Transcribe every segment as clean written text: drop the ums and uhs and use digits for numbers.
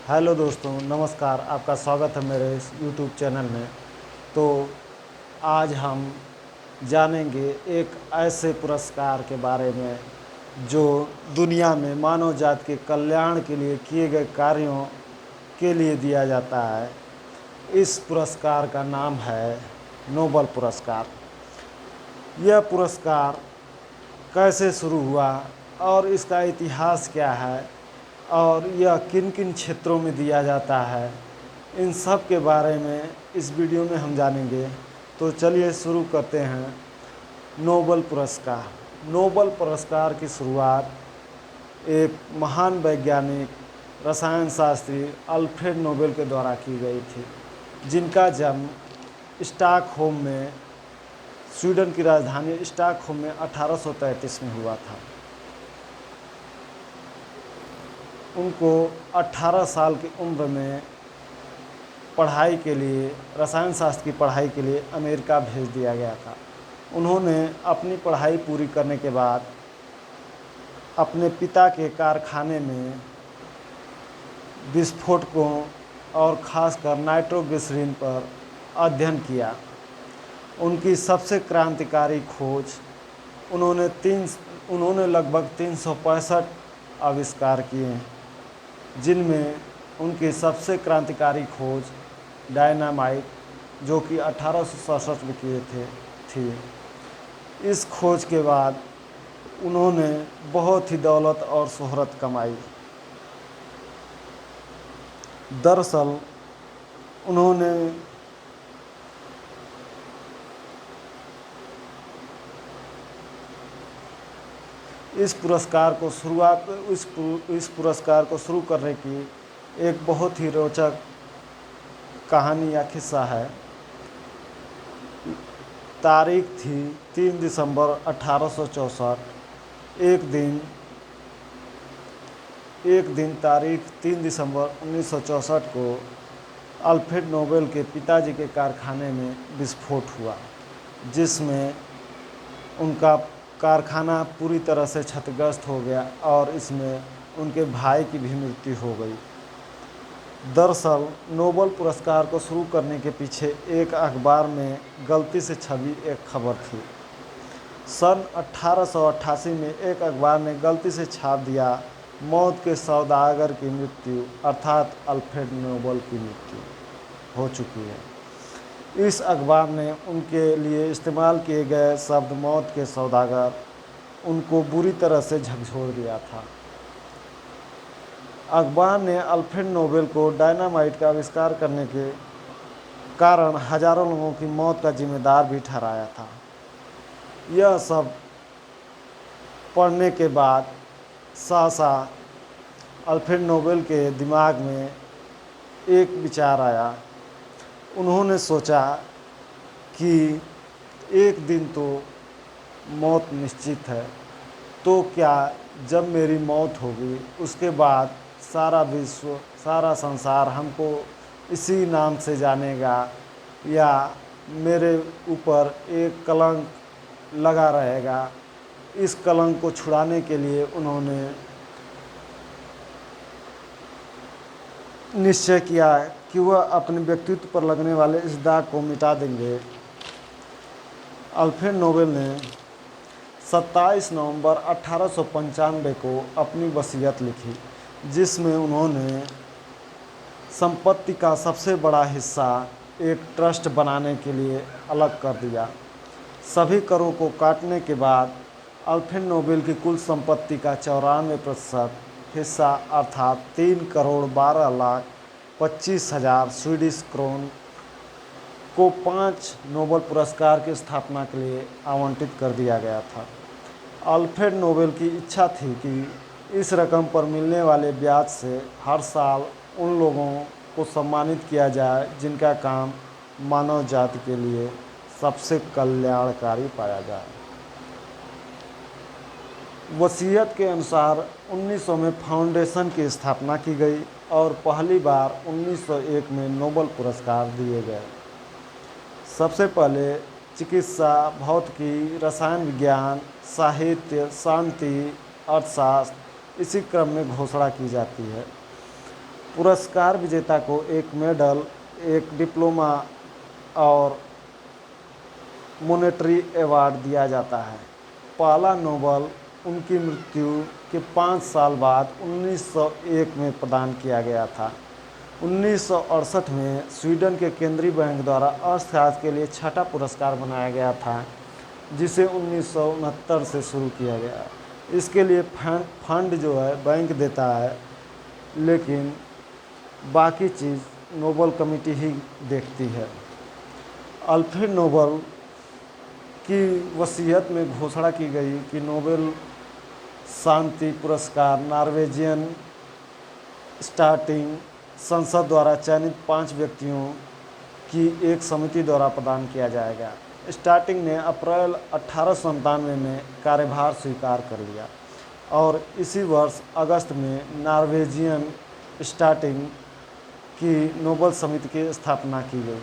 Hello दोस्तों, नमस्कार। आपका स्वागत है मेरे इस यूट्यूब चैनल में। तो आज हम जानेंगे एक ऐसे पुरस्कार के बारे में जो दुनिया में मानव जाति के कल्याण के लिए किए गए कार्यों के लिए दिया जाता है। इस पुरस्कार का नाम है नोबेल पुरस्कार। यह पुरस्कार कैसे शुरू हुआ और इसका इतिहास क्या है और यह किन किन क्षेत्रों में दिया जाता है, इन सब के बारे में इस वीडियो में हम जानेंगे। तो चलिए शुरू करते हैं। नोबेल पुरस्कार। नोबेल पुरस्कार की शुरुआत एक महान वैज्ञानिक रसायन शास्त्री अल्फ्रेड नोबेल के द्वारा की गई थी, जिनका जन्म स्टॉकहोम में, स्वीडन की राजधानी स्टॉकहोम में 1833 में हुआ था। उनको 18 साल की उम्र में पढ़ाई के लिए, रसायन शास्त्र की पढ़ाई के लिए अमेरिका भेज दिया गया था। उन्होंने अपनी पढ़ाई पूरी करने के बाद अपने पिता के कारखाने में विस्फोटकों और ख़ासकर नाइट्रोग्लिसरीन पर अध्ययन किया। उनकी सबसे क्रांतिकारी खोज, उन्होंने लगभग 365 आविष्कार किए, जिनमें उनकी सबसे क्रांतिकारी खोज डायनामाइट, जो कि 1867 में किए थी। इस खोज के बाद उन्होंने बहुत ही दौलत और शोहरत कमाई। दरअसल उन्होंने इस पुरस्कार को शुरू करने की एक बहुत ही रोचक कहानी या किस्सा है। तारीख थी 3 दिसंबर 1864। एक दिन तारीख 3 दिसंबर 1964 को अल्फ्रेड नोबेल के पिताजी के कारखाने में विस्फोट हुआ, जिसमें उनका कारखाना पूरी तरह से क्षतिग्रस्त हो गया और इसमें उनके भाई की भी मृत्यु हो गई। दरअसल नोबेल पुरस्कार को शुरू करने के पीछे एक अखबार में गलती से छपी एक खबर थी। सन 1888 में एक अखबार ने गलती से छाप दिया, मौत के सौदागर की मृत्यु, अर्थात अल्फ्रेड नोबेल की मृत्यु हो चुकी है। इस अखबार ने उनके लिए इस्तेमाल किए गए शब्द मौत के सौदागर उनको बुरी तरह से झकझोर दिया था। अखबार ने अल्फ्रेड नोबेल को डायनामाइट का आविष्कार करने के कारण हजारों लोगों की मौत का जिम्मेदार भी ठहराया था। यह सब पढ़ने के बाद सहसा अल्फ्रेड नोबेल के दिमाग में एक विचार आया। उन्होंने सोचा कि एक दिन तो मौत निश्चित है, तो क्या जब मेरी मौत होगी उसके बाद सारा विश्व, सारा संसार हमको इसी नाम से जानेगा या मेरे ऊपर एक कलंक लगा रहेगा। इस कलंक को छुड़ाने के लिए उन्होंने निश्चय किया कि वह अपने व्यक्तित्व पर लगने वाले इस दाग को मिटा देंगे। अल्फ्रेड नोबेल ने 27 नवंबर 1895 को अपनी वसीयत लिखी, जिसमें उन्होंने संपत्ति का सबसे बड़ा हिस्सा एक ट्रस्ट बनाने के लिए अलग कर दिया। सभी करों को काटने के बाद अल्फ्रेड नोबेल की कुल संपत्ति का 94% हिस्सा, अर्थात 3,12,25,000 स्वीडिश क्रोन को 5 नोबेल पुरस्कार की स्थापना के लिए आवंटित कर दिया गया था। अल्फ्रेड नोबेल की इच्छा थी कि इस रकम पर मिलने वाले ब्याज से हर साल उन लोगों को सम्मानित किया जाए जिनका काम मानव जाति के लिए सबसे कल्याणकारी पाया जाए। वसीयत के अनुसार 1900 में फाउंडेशन की स्थापना की गई और पहली बार 1901 में नोबेल पुरस्कार दिए गए। सबसे पहले चिकित्सा, भौतिकी, रसायन विज्ञान, साहित्य, शांति, अर्थशास्त्र, इसी क्रम में घोषणा की जाती है। पुरस्कार विजेता को एक मेडल, एक डिप्लोमा और मॉनेटरी अवार्ड दिया जाता है। पहला नोबेल उनकी मृत्यु के 5 साल बाद 1901 में प्रदान किया गया था। 1968 में स्वीडन के केंद्रीय बैंक द्वारा अर्थशास्त्र के लिए छठा पुरस्कार बनाया गया था, जिसे 1969 से शुरू किया गया। इसके लिए फंड जो है बैंक देता है, लेकिन बाकी चीज़ नोबेल कमेटी ही देखती है। अल्फ्रेड नोबेल की वसीयत में घोषणा की गई कि नोबेल शांति पुरस्कार नॉर्वेजियन स्टार्टिंग संसद द्वारा चयनित 5 व्यक्तियों की एक समिति द्वारा प्रदान किया जाएगा। स्टार्टिंग ने अप्रैल 1897 में कार्यभार स्वीकार कर लिया और इसी वर्ष अगस्त में नॉर्वेजियन स्टार्टिंग की नोबेल समिति की स्थापना की गई।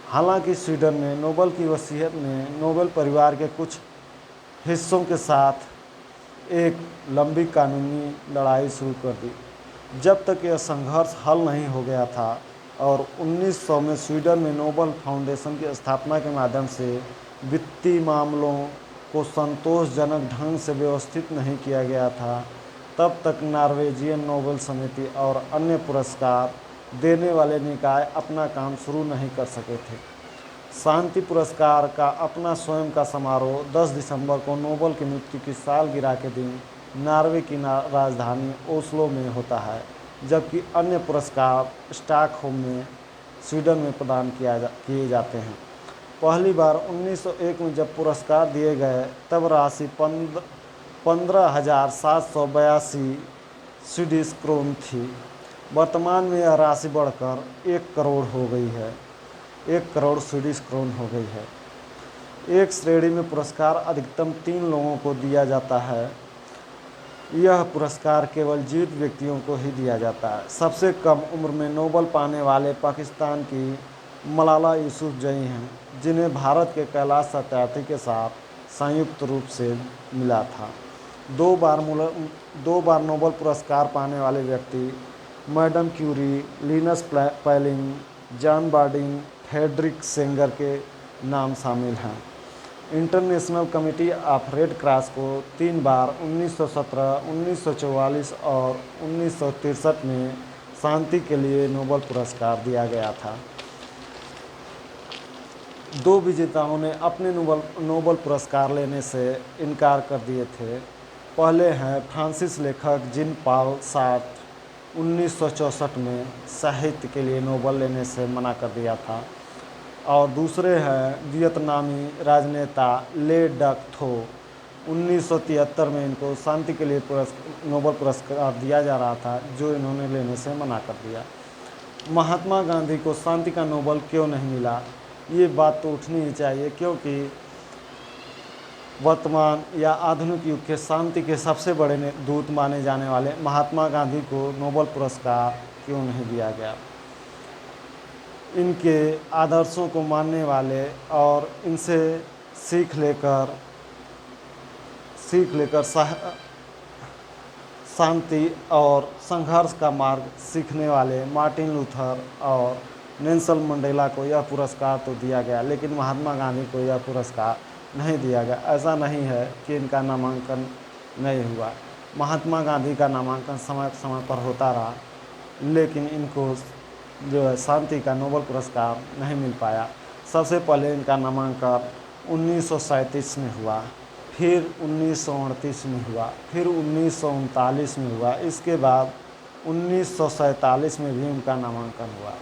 हालांकि स्वीडन ने नोबेल की वसीयत में नोबेल परिवार के कुछ हिस्सों के साथ एक लंबी कानूनी लड़ाई शुरू कर दी, जब तक यह संघर्ष हल नहीं हो गया था और 1900 में स्वीडन में नोबेल फाउंडेशन की स्थापना के माध्यम से वित्तीय मामलों को संतोषजनक ढंग से व्यवस्थित नहीं किया गया था, तब तक नॉर्वेजियन नोबेल समिति और अन्य पुरस्कार देने वाले निकाय अपना काम शुरू नहीं कर सके थे। शांति पुरस्कार का अपना स्वयं का समारोह 10 दिसंबर को नोबेल की मृत्यु की सालगिरह के दिन नॉर्वे की राजधानी ओस्लो में होता है, जबकि अन्य पुरस्कार स्टॉकहोम में स्वीडन में प्रदान किए जाते हैं। पहली बार 1901 में जब पुरस्कार दिए गए तब राशि 15,782 स्वीडिश क्रोन थी। वर्तमान में यह राशि बढ़कर 1 करोड़ हो गई है, 1 करोड़ स्वीडिश क्रोन हो गई है। एक श्रेणी में पुरस्कार अधिकतम 3 लोगों को दिया जाता है। यह पुरस्कार केवल जीवित व्यक्तियों को ही दिया जाता है। सबसे कम उम्र में नोबेल पाने वाले पाकिस्तान की मलाला यूसुफजई हैं, जिन्हें भारत के कैलाश सत्यार्थी के साथ संयुक्त रूप से मिला था। 2 बार नोबेल पुरस्कार पाने वाले व्यक्ति madam Curie, Linus Pauling, John Bardeen, Frederick Sanger के नाम शामिल हैं। International committee of red cross को 3 बार 1917, 1944 और 1963 में शांति के लिए नोबेल पुरस्कार दिया गया था। 2 विजेताओं ने अपने नोबेल पुरस्कार लेने से इनकार कर दिए थे। पहले हैं फ्रांसीसी लेखक जीन पॉल सार्त्र, 1964 में साहित्य के लिए नोबेल लेने से मना कर दिया था, और दूसरे हैं वियतनामी राजनेता ले डक थो। 1973 में इनको शांति के लिए नोबेल पुरस्कार दिया जा रहा था, जो इन्होंने लेने से मना कर दिया। महात्मा गांधी को शांति का नोबेल क्यों नहीं मिला, ये बात तो उठनी ही चाहिए, क्योंकि वर्तमान या आधुनिक युग के शांति के सबसे बड़े दूत माने जाने वाले महात्मा गांधी को नोबेल पुरस्कार क्यों नहीं दिया गया। इनके आदर्शों को मानने वाले और इनसे सीख लेकर शांति और संघर्ष का मार्ग सीखने वाले मार्टिन लूथर और नेल्सन मंडेला को यह पुरस्कार तो दिया गया, लेकिन महात्मा गांधी को यह पुरस्कार नहीं दिया गया। ऐसा नहीं है कि इनका नामांकन नहीं हुआ, महात्मा गांधी का नामांकन समय समय पर होता रहा, लेकिन इनको जो है शांति का नोबेल पुरस्कार नहीं मिल पाया। सबसे पहले इनका नामांकन 1937 में हुआ, फिर 1938 में हुआ, फिर 1939 में हुआ। इसके बाद 1947 में भी इनका नामांकन हुआ।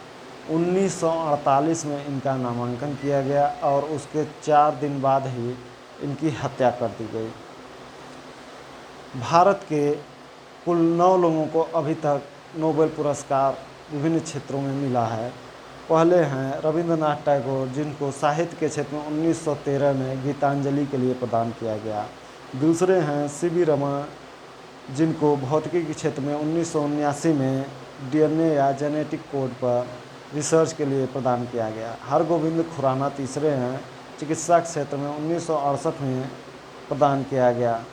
1948 में इनका नामांकन किया गया और उसके 4 दिन बाद ही इनकी हत्या कर दी गई। भारत के कुल 9 लोगों को अभी तक नोबेल पुरस्कार विभिन्न क्षेत्रों में मिला है। पहले हैं रविंद्रनाथ टैगोर, जिनको साहित्य के क्षेत्र में 1913 में गीतांजलि के लिए प्रदान किया गया। दूसरे हैं सीवी रमन, जिनको भौतिकी के क्षेत्र में 1979 में डीएनए या जेनेटिक कोड पर रिसर्च के लिए प्रदान किया गया। हरगोविंद खुराना तीसरे हैं, चिकित्सा क्षेत्र में 1968 में प्रदान किया गया।